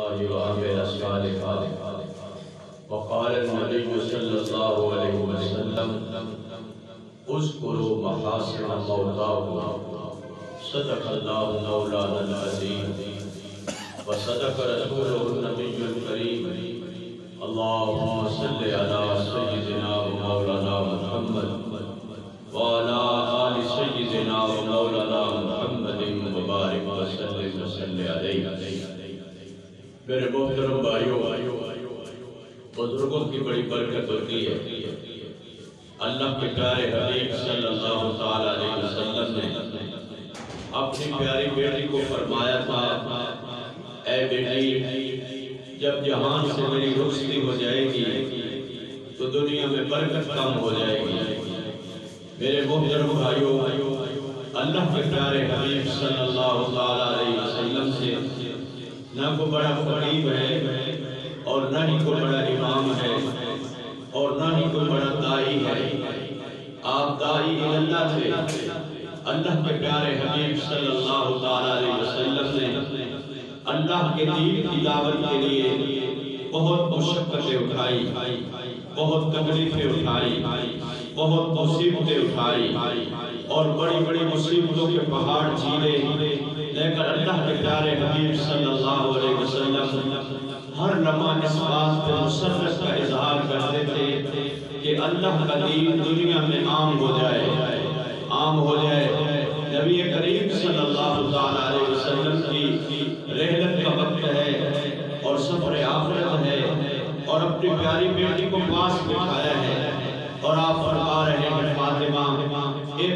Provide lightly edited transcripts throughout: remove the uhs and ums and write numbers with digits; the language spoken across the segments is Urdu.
الله وعمل صالحا وقال النبي صلى الله عليه وسلم اذكروا محاسن موتاكم صدق الله مولانا العظيم وصدق رسوله النبي الكريم اللهم صل على سيدنا ومولانا محمد وعلى آل سيدنا ومولانا محمد وبارك وسلم علیہ۔ میرے محترم بھائیوں، بزرگوں کی بڑی برکت ہوتی ہے۔ اللہ کے پیارے حبیب صلی اللہ تعالیٰ علیہ وسلم نے اپنی پیاری بیٹی کو فرمایا تھا، اے بیٹی، جب جہان سے میری رخصتی ہو جائے گی تو دنیا میں برکت کم ہو جائے گی۔ میرے محترم بھائیوں، اللہ کے پیارے حبیب صلی اللہ تعالیٰ علیہ وسلم سے نہ کوئی بڑا قریب ہے اور نہ ہی کوئی بڑا امام ہے اور نہ ہی کوئی بڑا دائی ہے۔ آپ دائی اللہ تھے۔ اللہ کے پیارے حبیب صلی اللہ تعالیٰ علیہ وسلم نے اللہ کے دین کی دعوت کے لیے بہت مشقتیں اٹھائی، بہت تکلیفیں اٹھائی، بہت مصیبتیں اٹھائی اور بڑی بڑی مصیبتوں کے پہاڑ جھیلے، لیکن اللہ کے پیارے حبیب صلی اللہ علیہ وسلم ہر لمحہ اس بات پہ مسرت کا اظہار کرتے تھے کہ اللہ کا دین دنیا میں عام ہو جائے، عام ہو جائے۔ نبی کریم صلی اللہ علیہ وسلم کی رحلت کا وقت ہے اور سفر آخرت ہے اور اپنی پیاری بیٹی کو پاس بٹھایا ہے اور آپ فرما رہے ہیں فاطمہ ایک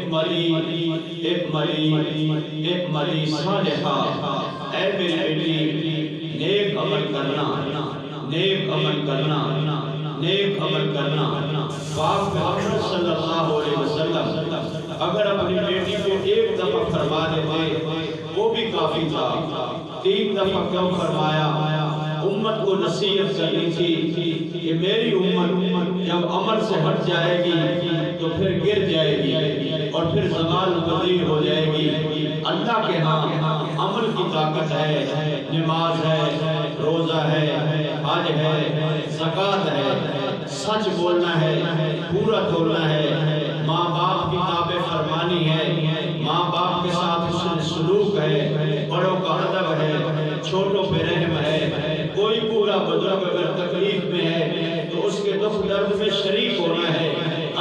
ملی صالحہ، اے میری بیٹی نیک عمل کرنا، نیک عمل کرنا، نیک عمل کرنا۔ پاک محمد صلی اللہ علیہ وسلم اگر اپنی بیٹی کو ایک دفعہ فرما دیتے وہ بھی کافی تھا، 3 دفعہ کیوں فرمایا؟ امت کو نصیحت کرنی تھی کہ میری امت جب عمل سے ہٹ جائے گی تو پھر گر جائے گی اور پھر زوال پذیر ہو جائے گی۔ اللہ کے ہاں عمل کی طاقت ہے، نماز ہے، روزہ ہے، حج ہے، زکوٰۃ ہے، سچ بولنا ہے، پورا تولنا ہے، ماں باپ کی تابع فرمانی ہے، ماں باپ کے ساتھ حسن سلوک ہے، بڑوں کا ادب ہے، چھوٹوں پہ رحم ہے۔ کوئی پورا بزرگ اگر تکلیف میں ہے تو اس کے دکھ درد میں شریک ہونا ہے۔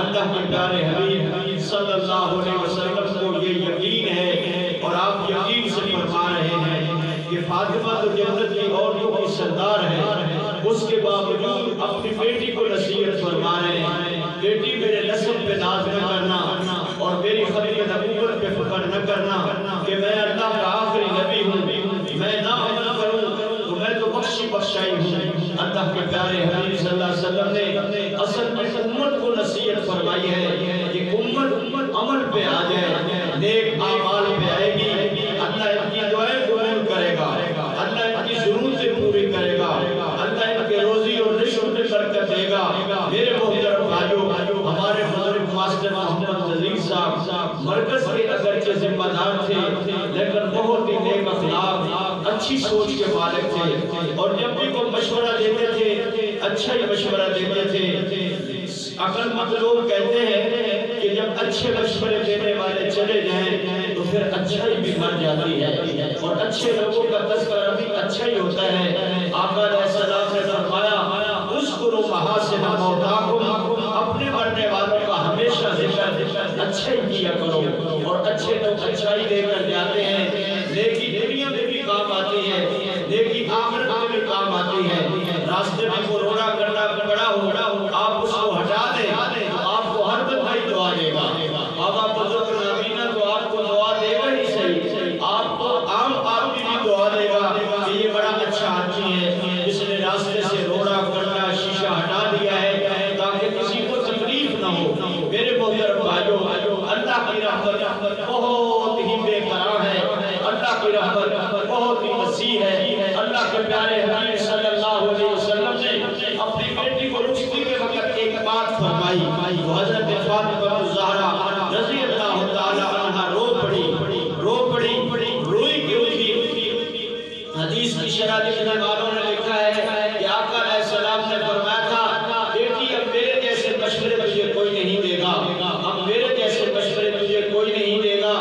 اللہ کے پیارے حبیب صلی اللہ علیہ وسلم کو یہ یقین ہے اور آپ یقین سے فرما رہے ہیں کہ فاطمہ تو جنت کی عورتوں کی سردار ہے، اس کے باوجود اپنی بیٹی کو نصیحت فرما رہے ہیں، بیٹی میرے نسب پہ ناز نہ کرنا اور میری ختم نبوت پہ فخر نہ کرنا کہ میں اللہ کا آخری نبی ہوں، میں نہ عمل کروں تو میں تو بخشی بخشائی ہوں۔ اللہ کے پیارے حبیب صلی اللہ علیہ وسلم نے اصل میں امت کو نصیحت فرمائی ہے کہ امت عمل پہ آ جائے، نیک اعمال پہ آئے گی، اللہ ان کی دعائیں قبول کرے گا، اللہ ان کی ضرورتیں پوری کرے گا، اللہ ان کے روزی اور رزق میں برکت دے گا۔ میرے محترم بھائیوں، ہمارے بزرگ ماسٹر محمد عزیز صاحب مرکز کے اگرچہ ذمہ دار تھے لیکن بہت ہی نیک اخلاق، اچھی سوچ کے مالک تھے اور جب بھی کوئی مشورہ دیتے تھے اچھا ہی مشورہ دیتے تھے۔ عقل مند لوگ کہتے ہیں کہ جب اچھے مشورے دینے والے چلے جائیں تو پھر اچھائی بھی مر جاتی ہے اور اچھے لوگوں کا تذکرہ بھی اچھا ہی ہوتا ہے۔ آقا علیہ السلام نے فرمایا اذکروا محاسن موتاکم، اپنے مرنے والوں کا ہمیشہ ذکر اچھا ہی کیا کرو اور اچھے لوگ اچھائی دے کر جاتے ہیں، نیکی دنیا میں بھی کام آتی ہے، نیکی آخرت میں بھی کام آتی ہے۔ راستے میں کو روڑا کرنا پڑا ہو آپ اس کو ہٹا دیں، آپ کو ہر بندہ ہی دعا دے گا۔ بابا بزرگ نابینا تو آپ کو دعا دے گا ہی صحیح، آپ کو عام آدمی بھی دعا دے گا کہ یہ بڑا اچھا آدمی ہے جس نے راستے سے روڑا کرنا شیشہ ہٹا دیا ہے تاکہ کسی کو تکلیف نہ ہو۔ میرے محترم بھائیوں، اللہ کی رحمت بہت ہی بے قرار ہے، اللہ کی رحمت بہت ہی وسیع ہے۔ اللہ کے پیارے حبیب صلی اللہ علیہ وسلم نے اپنی بیٹی کو رخصتی کے وقت ایک بات فرمائی، وہ حضرت فاطمہ الزہرا رضی اللہ تعالی عنہا رو پڑی، روئی کیوں تھی؟ حدیث کی شرح لکھنے والوں نے لکھا ہے کہ آقا علیہ السلام نے فرمایا تھا بیٹی اب میرے جیسے مشورے تجھے کوئی نہیں دے گا، اب میرے جیسے مشورے تجھے کوئی نہیں دے گا۔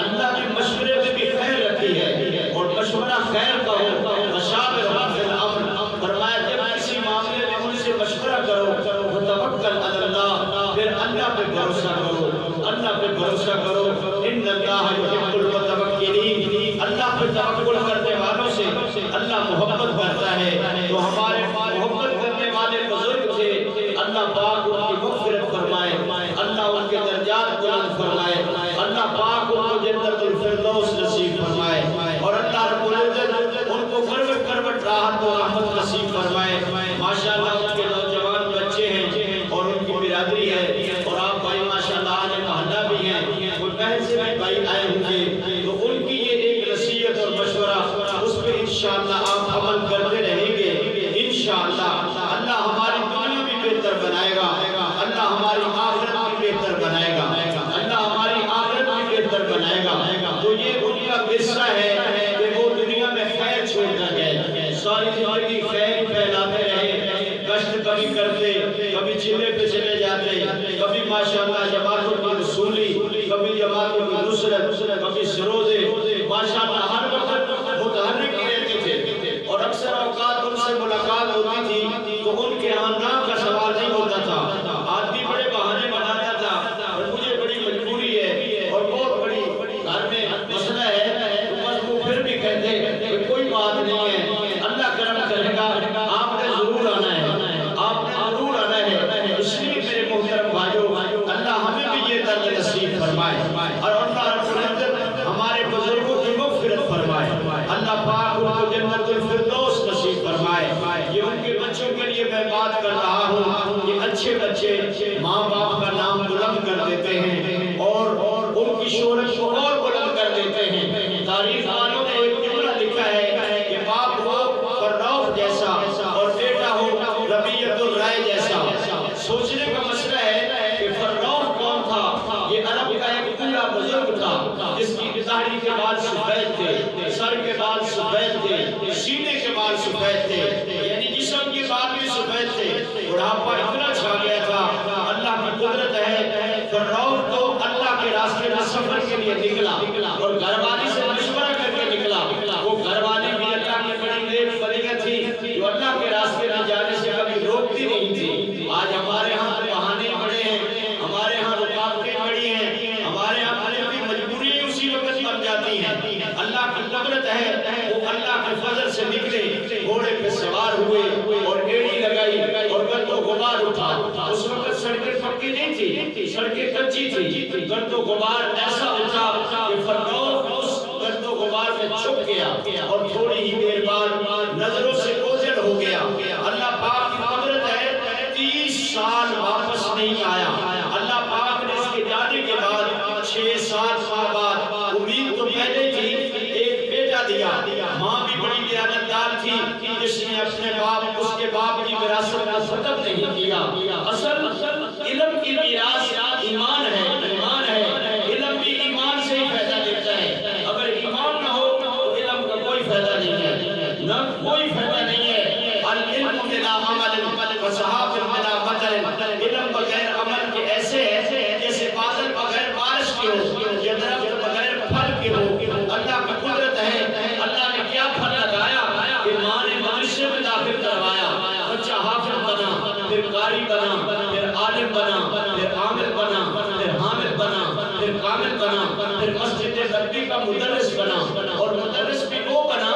اللہ نے مشورے میں بھی خیر رکھی ہے اور مشورہ خیر کا ہو، مشاورہ فی الامر، فرمایا جب کسی معاملے میں ان سے مشورہ کرو وتوکل علی اللہ، پھر اللہ پہ بھروسہ کرو، اللہ پہ بھروسہ کرو۔ ان اللہ یحب المتوکلین، اللہ پہ توکل کرنے والوں سے اللہ محبت کرتا ہے۔ تو ہمارے محبت کرنے والے بزرگ تھے، اللہ پاک ان کی مغفرت فرمائے، اللہ ان کے درجات بلند فرمائے، اللہ پاک ان کو جنت الفردوس نصیب فرمائے، اور اللہ رب العزت ان کو کروٹ کروٹ راحت و رحمت نصیب فرمائے۔ ماشاءاللہ ان کے نوجوان بچے ہیں اور ان کی برادری ہے، اور آپ بھائی ماشاءاللہ آنے محلہ بھی ہیں، وہ پہل سے بھی بھائی آئے ہوں گے، تو ان کی یہ ایک نصیحت اور مشورہ اس پہ انشاءاللہ آپ عمل کرتے رہیں گے۔ انشاءاللہ اللہ ہماری دنیا بھی بہتر بنائے گا، اللہ ہماری آخرت بھی بہتر بنائے گا، اللہ ہماری آخرت بھی بہتر بنائے گا۔ تو یہ ان کا قصہ ہے کہ وہ دنیا میں خیر چھوڑ کر گئے، ساری زندگی خیر پھیلاتے رہے، گشت کبھی کرتے، کبھی چلے پہ چلے جاتے، کبھی ماشاءاللہ جماعتوں کی رسولی، کبھی جماعتوں کی نصرت، کبھی سروزے، ماشاءاللہ ہر وقت متحرک ہی رہتے تھے، اور اکثر اوقات ان سے ملاقات ہوتی تھی تو ان کے آمدن کا سوال نہیں ہوتا تھا، آدمی بڑے بہانے بناتا تھا، اور مجھے بڑی مجبوری ہے اور بہت بڑی گھر میں مسئلہ ہے، تو بس وہ پھر بھی کہتے کہ کوئی بات نہیں ہے، اللہ کرم کرے گا، آپ نے ضرور آنا ہے، آپ نے ضرور آنا ہے۔ اس لیے میرے محترم بھائیو، اللہ ہمیں بھی یہ درد نصیب فرمائے، اور اللہ رب العزت ہمارے بزرگوں کی مغفرت فرمائے، اللہ پاک ان کو جنت الفردوس نصیب فرمائے۔ یہ ان کے بچوں کے لیے میں بات کر رہا ہوں کہ اچھے بچے ماں باپ کا نام بلند کر دیتے ہیں اور ان کی شہرت کو اور بلند کر دیتے ہیں۔ تاریخ والوں نے ایک جملہ لکھا ہے کہ باپ ہو فرنوف جیسا اور بیٹا ہو ربیعۃ الرائے جیسا۔ سوچنے کا مسئلہ ہے کہ فرنوف کون تھا؟ یہ عرب کا ایک پورا بزرگ تھا جس کی داڑھی کے بال سفید تھے، سر کے بال سفید تھے، سینے کے بال سفید تھے، یعنی جسم کے بال بھی سفید تھے، بڑھاپا اتنا چھا گیا تھا۔ اللہ کی قدرت ہے، فرعون تو اللہ کے راستے میں سفر کے لیے نکلا اور گھر والی سے مشورہ کر کے نکلا، وہ گھر والی بھی اللہ کی بڑی نیک بلیغ تھی جو اللہ کے راستے میں جانے سے کبھی روکتی نہیں تھی۔ آج ہمارے ہاں بہانے بڑے ہیں، ہمارے ہاں رکاوٹیں بڑی ہیں، ہمارے ہاں بھی مجبوری اسی وقت بن جاتی ہیں۔ اللہ کی قدرت ہے، وہ اللہ کے فضل سے نکلے، گھوڑے پہ سوار ہوئے اور ایڑی لگائی اور گرد و غبار اٹھا۔ اس وقت سڑکیں پکی نہیں تھی، سڑکیں کچی تھی، گرد و غبار ایسا اٹھا کہ فرعون اس گرد و غبار میں چھپ گیا اور تھوڑی ہی دیر بعد نظروں سے اوجھل ہو گیا۔ اللہ پاک کی قدرت ہے، 30 سال واپس نہیں آیا۔ اللہ پاک نے اس کے جانے کے بعد 6-7 سال بعد امید تو پہلے تھی، ایک بیٹا دیا۔ ماں بھی بڑی دیانتدار تھی جس نے اپنے باپ، اس کے باپ کی وراثت کا ختم نہیں کیا۔ اصل علم کی میراث ایمان ہے، ایمان ہے، علم بھی ایمان سے ہی فائدہ دیتا ہے۔ اگر ایمان نہ ہو تو علم کا کوئی فائدہ نہیں ہے، نہ کوئی فائدہ نہیں ہے۔ العلم بلا عمل وصحاب بلا مطر، علم بغیر عمل کے ایسے ہے جیسے بادل بغیر بارش کے ہو، یا درخت بغیر پھل کے ہو۔ اللہ کی قدرت ہے، اللہ نے کیا پھل لگایا کہ ماں نے مدرسے میں داخل کروایا، بچہ حافظ بنا، پھر قاری بنا، پھر عالم بنا، پھر عامل بنا، پھر حامل بنا، پھر کامل بنا، پھر مسجد نبوی کا مدرس بنا، اور مدرس بھی وہ بنا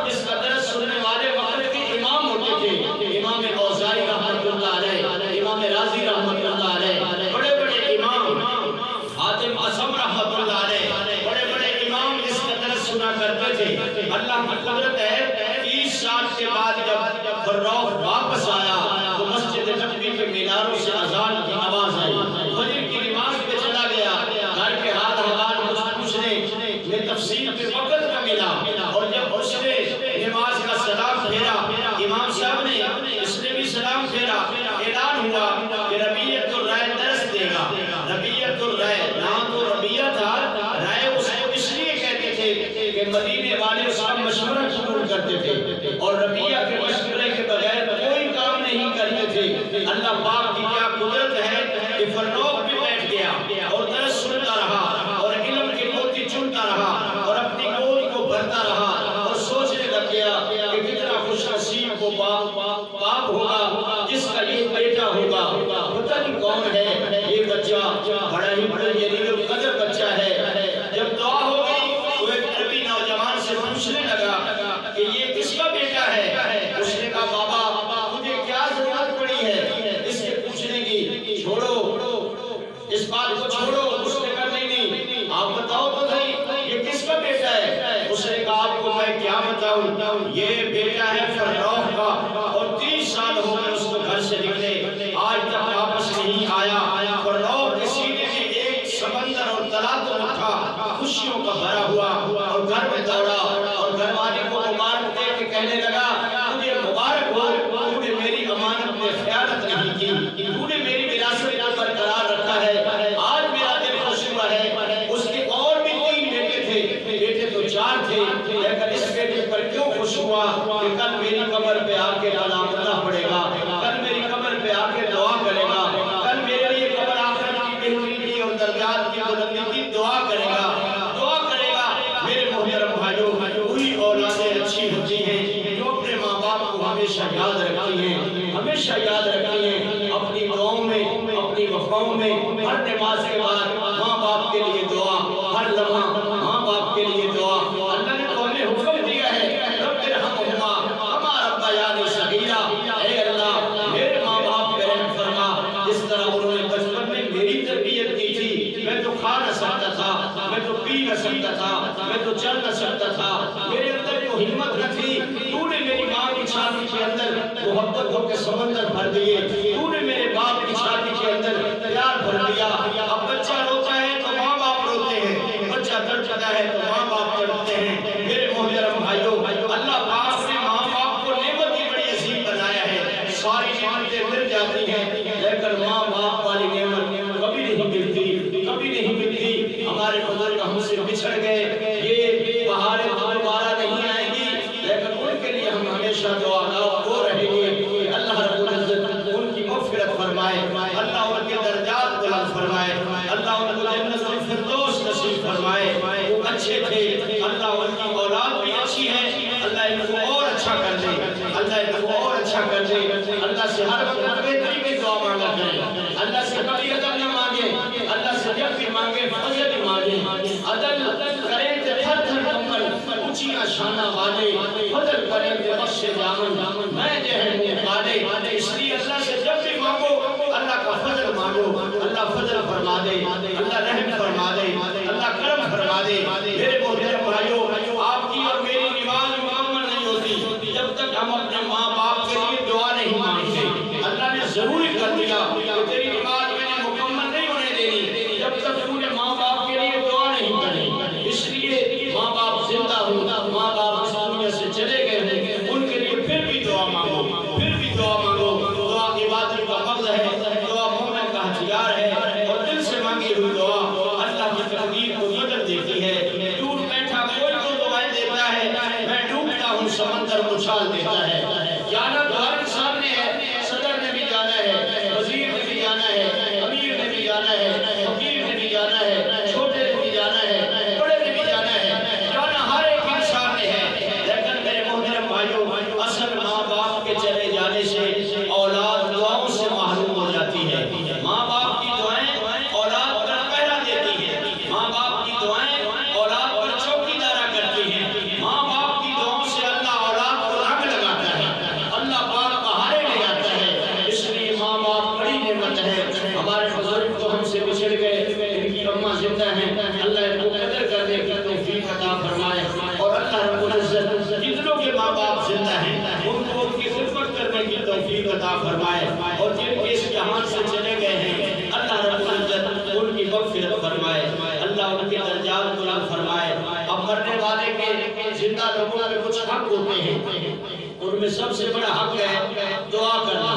جس کا درس سننے والے وقت کے امام ہوتے تھے، امام اوزاعی رحمۃ اللہ علیہ، امام راضی رحمۃ اللہ علیہ، بڑے بڑے امام، حاتم اصم رحمۃ اللہ علیہ، بڑے بڑے امام اس کا درس سنا کرتے تھے۔ اللہ کی قدرت ہے، 30 سال کے بعد جب فرعون واپس آیا تو مسجد نبوی کے میناروں سے اذان کی آواز آئی، فجر کی نماز پہ چلا گیا، گھر کے ہاتھ حوال پوچھنے میں تفصیل کہ کل میری قبر پہ آ کے کلام اللہ پڑھے گا، کل میری قبر پہ آ کے دعا کرے گا، کل میرے لیے قبر آخرت کی بہتری کی اور درجات کی بلندی کی دعا کرے گا، دعا کرے گا۔ میرے محترم بھائیوں، وہی اولادیں اچھی ہوتی ہیں جو اپنے ماں باپ کو ہمیشہ یاد رکھتی ہیں، ہمیشہ یاد رکھتی ہیں، اپنی دعاؤں میں، اپنی وفاؤں میں، ہر نماز کے بعد ماں باپ کے لیے دعا، ہر لمحہ ماں باپ کے لیے دعا۔ اللہ نے تو ہمیں حکم دیا ہے، رب ارحمہما کما ربیانی صغیرا، اے اللہ میرے ماں باپ پہ رحم فرما، جس طرح انہوں نے بچپن میں میری تربیت کی تھی۔ میں تو کھا نہ سکتا تھا، میں تو پی نہ سکتا تھا، میں تو چل نہ سکتا تھا، میرے اندر وہ ہمت نہ تھی، تو نے میری ماں کی چھاتی کے اندر محبتوں کے سمندر بھر دیے، تو نے میرے باپ کی چھاتی کے اندر پیار بھر دیا۔ اب بچہ روتا ہے تو ماں باپ روتے ہیں، بچہ تڑپتا ہے تو ماں باپ تڑپتے ہیں۔ میرے محترم بھائیوں، اللہ پاک نے ماں باپ کو نعمت ہی بڑی عظیم بنایا ہے، ساری نعمتیں مل جاتی ہیں لیکن ماں باپ والی نعمت کبھی نہیں ملتی، کبھی نہیں ملتی۔ ہمارے بزرگ ہم سے بچھڑ گئے، یہ بہاریں دوبارہ نہیں آئیں گی، لیکن ان کے لیے ہم ہمیشہ دعا گو رہیں گے کہ اللہ رب العزت ان کی مغفرت فرمائے، اللہ ان کے درجات بلند فرمائے، اللہ ان کو جنت الفردوس نصیب فرمائے۔ وہ اچھے تھے، اللہ ان کی اولاد بھی اچھی ہے، اللہ ان کو اور اچھا کر دے، اللہ ان کو اور اچھا کر دے۔ اللہ سے ہر وقت بہتری کی دعا مانگا کریں، اللہ سے کبھی عدل نہ مانگے، اللہ سے جب بھی مانگے فضل ہی مانگے، عدل کریں تے تھر تھر کمبل اونچیاں شانہ والے، فضل کریں تے بخش دامن میں جہن مقالے۔ اس لیے اللہ سے جب بھی مانگو اللہ کا فضل مانگو، اللہ فضل فرما دے، اللہ رحم فرما دے، اللہ کرم فرما دے۔ میرے محترم بھائیوں، آپ کی اور میری نماز مکمل نہیں ہوتی جب تک ہم اپنے ماں باپ کے لیے دعا نہیں مانگتے۔ اللہ نے ضروری کر دیا کہ تیری نماز میں نے مکمل نہیں ہونے دینی جب تک تو نے ماں باپ کے لیے دعا نہیں کرنی۔ اس لیے ماں باپ زندہ ہوں، ماں باپ اس دنیا سے چلے گئے ہیں، ان کے لیے پھر بھی دعا مانگو، پھر بھی دعا مانگو۔ دعا عبادت کا مغز ہے، دعا مومن کا ہتھیار ہے، اور دل سے مانگی ہوئی دعا اللہ کی تقدیر کو بدل دیتی ہے۔ ٹوٹ بیٹھا کوئی تو دعائیں دیتا ہے، میں ڈوبتا ہوں سمندر اچھال دیتا ہے۔ جانا تو ہر انسان نے ہے، صدر نے بھی جانا ہے، وزیر نے بھی جانا ہے، امیر نے بھی جانا ہے، فقیر نے بھی جانا ہے، چھوٹے نے بھی جانا ہے، بڑے نے بھی جانا ہے، جانا ہر ایک انسان نے ہے۔ لیکن میرے محترم بھائیوں، اصل ماں باپ کے چلے جانے سے اولاد دعاؤں سے محروم ہو جاتی ہے۔ ماں باپ کی دعائیں اولاد پر پہرا دیتی ہیں، ماں باپ کی دعائیں اولاد پر چوکی دارا کرتی ہیں، ماں باپ کی دعاؤں سے اللہ اولاد کو رنگ لگاتا ہے، اللہ پاک بہاریں لے آتا ہے۔ اس لیے ماں باپ بڑی نعمت ہے۔ ہمارے بزرگ تو ہم سے بچھڑ گئے، ان کی اماں زندہ ہیں، اللہ ان کو قدر کرنے کی توفیق عطا فرمائے، اور اللہ رب العزت جتنوں کے ماں باپ زندہ ہیں ان کو ان کی خدمت کرنے کی توفیق عطا فرمائے، اور جن کے اس جہان سے چلے گئے ہیں اللہ رب العزت ان کی مغفرت فرمائے، اللہ ان کے درجات بلند فرمائے۔ اب مرنے والے کے زندہ لوگوں میں کچھ حق ہوتے ہیں، ان میں سب سے بڑا حق ہے دعا کرنا،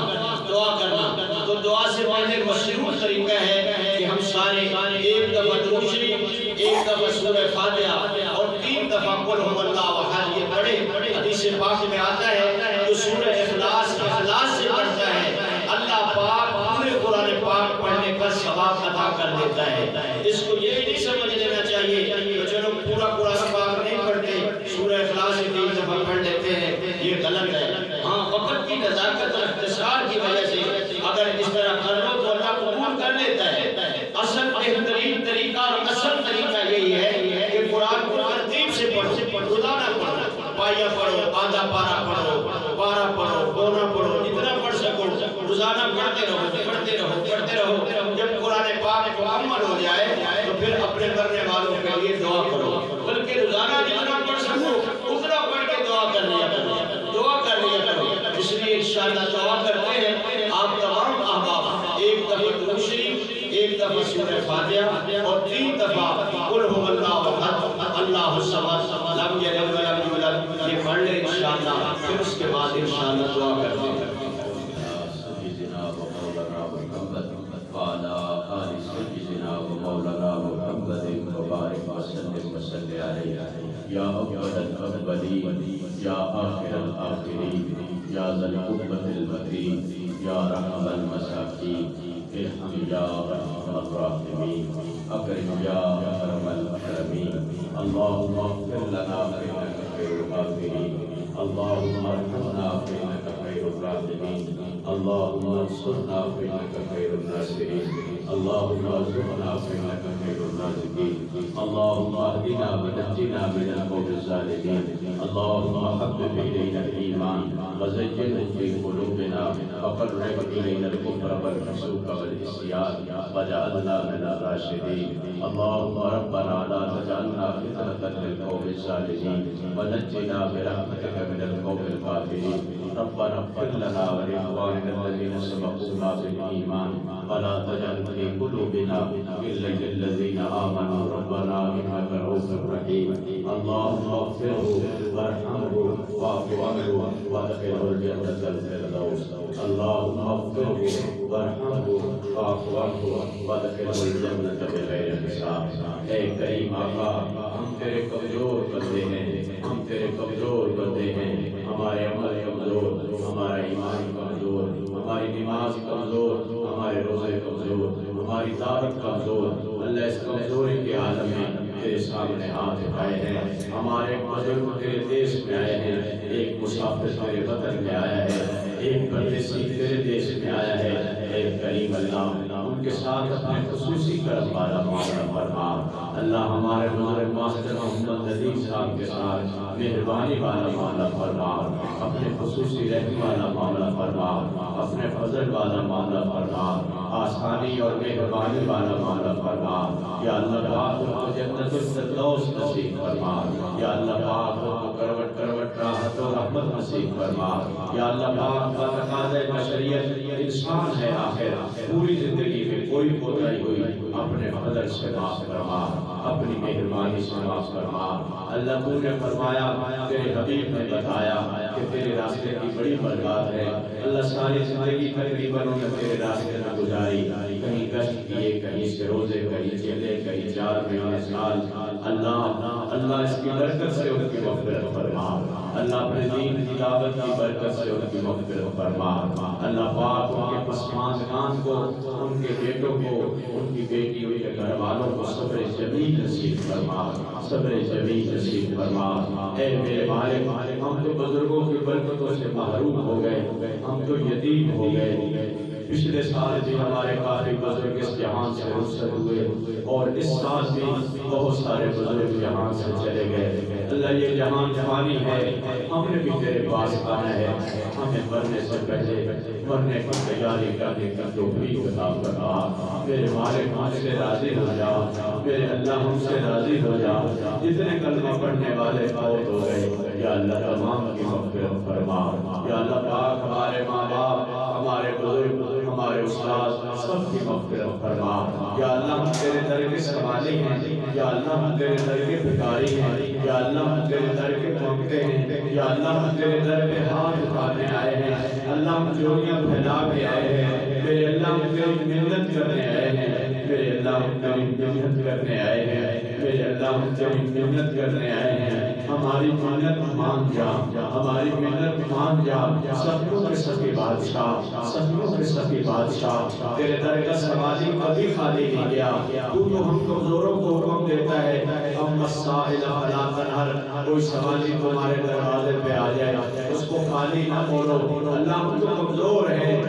دعا کرنا۔ تو دعا سے پہلے مشروع طریقہ ہے کہ ہم سارے ایک دفعہ درود شریف، ایک دفعہ سورہ فاتحہ اور 3 دفعہ قل هو اللہ احد یہ پڑھیں۔ حدیث پاک میں آتا ہے جو سورہ اخلاص سے پڑھتا ہے اللہ پاک پورے قرآن پاک پڑھنے کا ثواب عطا کر دیتا ہے۔ اس کو یہ نہیں سمجھ لینا چاہیے کہ جو لوگ پورا قرآن پاک نہیں پڑھتے سورہ اخلاص 3 دفعہ پڑھ لیتے ہیں، یہ غلط ہے۔ ہاں، وقت کی نزاکت اور اختصار کی وجہ سے اگر اس طرح کر لو تو اللہ قبول کر لیتا ہے۔ اصل بہترین طریقہ اور اصل طریقہ یہی ہے کہ قرآن کو ترتیب سے پڑھو، روزانہ پڑھو، پایہ پڑھو، آدھا پارہ پڑھو، پارہ پڑھو، پونا پڑھو، جتنا پڑھ سکو روزانہ پڑھتے رہو، پڑھتے رہو، پڑھتے رہو۔ جب قرآن پاک مکمل ہو جائے تو پھر اپنے مرنے والوں کے لیے دعا کرو، بلکہ روزانہ جتنا پڑھ سکو اتنا پڑھ کے دعا کر لیا کرو، دعا کر لیا کرو۔ اس لیے انشاءاللہ دعا کرتے ہیں آپ تمام احباب، ایک دفعہ درود شریف، ایک دفعہ سورہ فاتحہ اور 3 دفعہ قل هو اللہ احد اللہ الصمد لم یلد ولم یولد یہ پڑھ لیں انشاءاللہ، پھر اس کے بعد انشاءاللہ دعا کرتے ہیں۔ سیدنا و مولانا محمد وعلی آل سیدنا و مولانا محمد وبارک وسلم علیہ یا اول الاولین یا آخر الآخرین یا ذا القوة المتین یا رحم المساکین ارحم یا ارحم الراحمین اکرم یا اکرم الاکرمین اللہم اغفر لنا فإنک خیر الغافرین اللہم ارحمنا فإنک خیر الراحمین اللہم انصرنا فإنک خیر الناصرین اللہم ارزقنا فإنک خیر الرازقین اللہم اهدنا ونجنا من القوم الظالمین اللہم حبب إلینا الإیمان وزینه فی قلوبنا وقرب إلینا الكفر والفسوق والعصیان وجعلنا من الراشدین اللہم ربنا لا تجعلنا فتنة للقوم الظالمین ونجنا برحمتك من القوم الكافرین ربنا اغفر لنا ولإخواننا الذين سبقونا بالإيمان ولا تجعل في قلوبنا غلا للذين آمنوا ربنا إنك رؤوف رحيم اللهم اغفره وارحمه واعف عنه وادخله الجنة الفردوس اللهم اغفره وارحمه واعف عنه وادخله الجنة بغير حساب اے کریم آقا ہم تیرے کمزور بندے ہیں ہم تیرے کمزور بندے ہیں ہمارے عمل کمزور ہمارا ایمان کمزور ہماری نماز کمزور ہمارے روزے کمزور ہماری طاقت کمزور اللہ اس کمزوری کے عالم میں تیرے سامنے ہاتھ اٹھائے ہیں ہمارے بزرگ تیرے دیش میں آئے ہیں ایک مسافر تیرے وطن میں آیا ہے ایک پردیسی تیرے دیش میں آیا ہے اے کریم اللہ ان کے ساتھ اپنے خصوصی کرم والا معاملہ فرما اللہ ہمارے بزرگ ماسٹر محمد نذیر صاحب کے ساتھ مہربانی والا معاملہ فرما اپنے خصوصی رحم والا معاملہ فرما اپنے فضل والا معاملہ فرما آسانی اور مہربانی والا معاملہ فرما یا اللہ پاک کو جنت الفردوس نصیب فرما یا اللہ پاک کو کروٹ کروٹ راحت و رحمت نصیب فرما یا اللہ پاک کا تقاضۂ بشریت انسان ہے آخر پوری زندگی میں کوئی کوتاہی ہوئی اپنے فضل سے معاف فرما اپنی مہربانی سے معاف فرما اللہ تو نے فرمایا تیرے حبیب نے بتایا کہ تیرے راستے کی بڑی برکات ہے اللہ ساری زندگی تقریباً انہوں نے تیرے راستے میں گزاری کہیں گشت کیے کہیں سے روزے کہیں چلے کہیں 4 مہینے سال اللہ اس کی برکت سے ان کی مغفرت فرما اللہ اپنے دین کی دعوت کی برکت سے ان کی مغفرت فرما اللہ پاک ان کے پسماندگان کو ان کے بیٹوں کو ان کی بیٹی ان کے گھر والوں کو صبر جمیل نصیب فرما صبر جمیل نصیب فرما اے میرے مالک ہم تو بزرگوں کی برکتوں سے محروم ہو گئے ہم تو یتیم ہو گئے پچھلے سال بھی ہمارے کافی بزرگ اس جہان سے رخصت ہوئے اور اس سال بھی بہت سارے بزرگ جہان سے چلے گئے اللہ یہ جہان فانی ہے ہم نے بھی تیرے پاس آنا ہے ہمیں مرنے سے پہلے مرنے کی تیاری کرنے کا توفیق عطا فرما میرے مالک ہم سے راضی ہو جا میرے اللہ ہم سے راضی ہو جا جتنے کلمہ پڑھنے والے فوت ہو گئے یا اللہ تمام کی مغفرت فرما یا اللہ پاک ہمارے ماں باپ ہمارے بزرگ ہمارے استاد سب کی مغفرت فرما یا اللہ ہم تیرے در کے سوالی ہیں یا اللہ ہم تیرے در کے بھکاری ہیں یا اللہ ہم تیرے در کے مانگتے ہیں یا اللہ ہم تیرے در پہ ہاتھ اٹھانے آئے ہیں اللہ ہم جوڑیاں پھیلا کے آئے ہیں میرے اللہ ہم تیری محنت کرنے آئے ہیں میرے اللہ ہم تیری محنت کرنے آئے ہیں میرے اللہ ہم تیری محنت کرنے آئے ہیں ہماری محنت مان جا ہماری محنت مان جا سبوں کے سبھی بادشاہ سبوں کے سبھی بادشاہ تیرے در کا سوالی کبھی خالی نہیں گیا تو ہم کمزوروں کو حکم دیتا ہے ام السائل فلا تنہر کوئی سوالی تمہارے دروازے پہ آ جائے اس کو خالی نہ موڑو اللہ ہم تو کمزور ہیں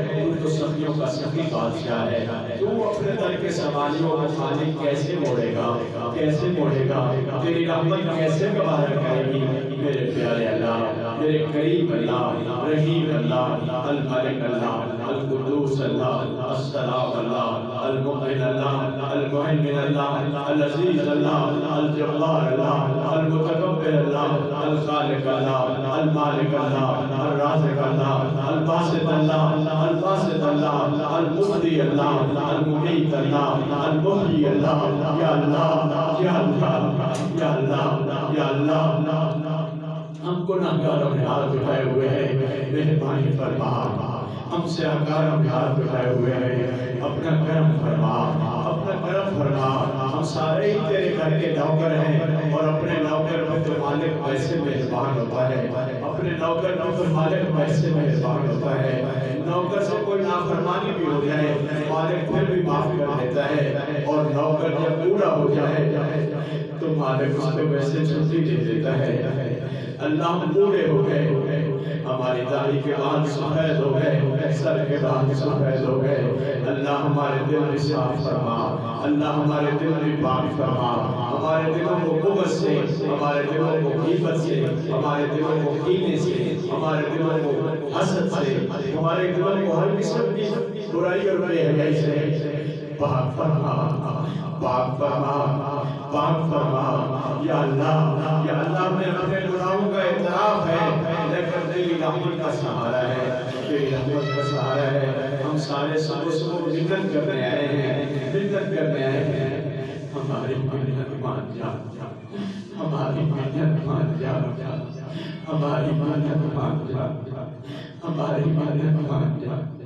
تو سبھیوں کا سبھی بادشاہ ہے تو اپنے در کے سوالیوں کو خالی کیسے موڑے گا کیسے موڑے گا تیری رحمت کیسے گوارا کرے گی میرے پیارے اللہ میرے قریب اللہ رحیم اللہ الملک اللہ القدوس اللہ السلام اللہ المؤمن اللہ المهيمن اللہ العزیز اللہ الجبار اللہ المتکبر اللہ الخالق اللہ المالک اللہ الرازق اللہ الباسط اللہ الباسط اللہ المبدی اللہ المميت اللہ المحیی اللہ یا اللہ یا اللہ یا اللہ یا اللہ ہم گناہگاروں نے ہاتھ اٹھائے ہوئے ہیں مہربانی فرما ہم سے کرم ہاتھ اٹھائے ہوئے ہیں، اپنا کرم فرما، اپنا کرم فرما۔ ہم سارے ہی تیرے گھر کے نوکر ہیں، اور اپنے نوکر پر تو مالک ویسے مہربان ہوتا ہے، اپنے نوکر پر تو مالک ویسے مہربان ہوتا ہے۔ نوکر سے کوئی نافرمانی بھی ہو جائے مالک پھر بھی معاف کر دیتا ہے، اور نوکر جب پورا ہو جائے تو مالک اس کو ویسے چھٹی دے دیتا ہے۔ اللہ ہم پورے ہو گئے، ہماری داڑھی کے بال سفید ہو گئے، سر کے بال سفید ہو گئے۔ اللہ ہمارے دل میں صاف فرما، اللہ ہمارے دل میں پاک فرما، ہمارے دلوں کو بغض سے، ہمارے دلوں کو غیبت سے، ہمارے دلوں کو کینے سے، ہمارے دلوں کو حسد سے، ہمارے دلوں کو ہر قسم کی برائی اور بے حیائی سے پاک فرما، پاک فرما، پاک فرما۔ یا اللہ میں اپنے گناہوں کا اعتراف ہے، لیکن تیری رحمت کا سہارا ہے، تیری رحمت کا سہارا ہے۔ ہم سارے صبح منت کرنے آئے ہیں، منت کرنے آئے ہیں، ہماری منت مان جا، ہماری منت مان جا، ہماری منت مان جا، ہماری منت مان جا۔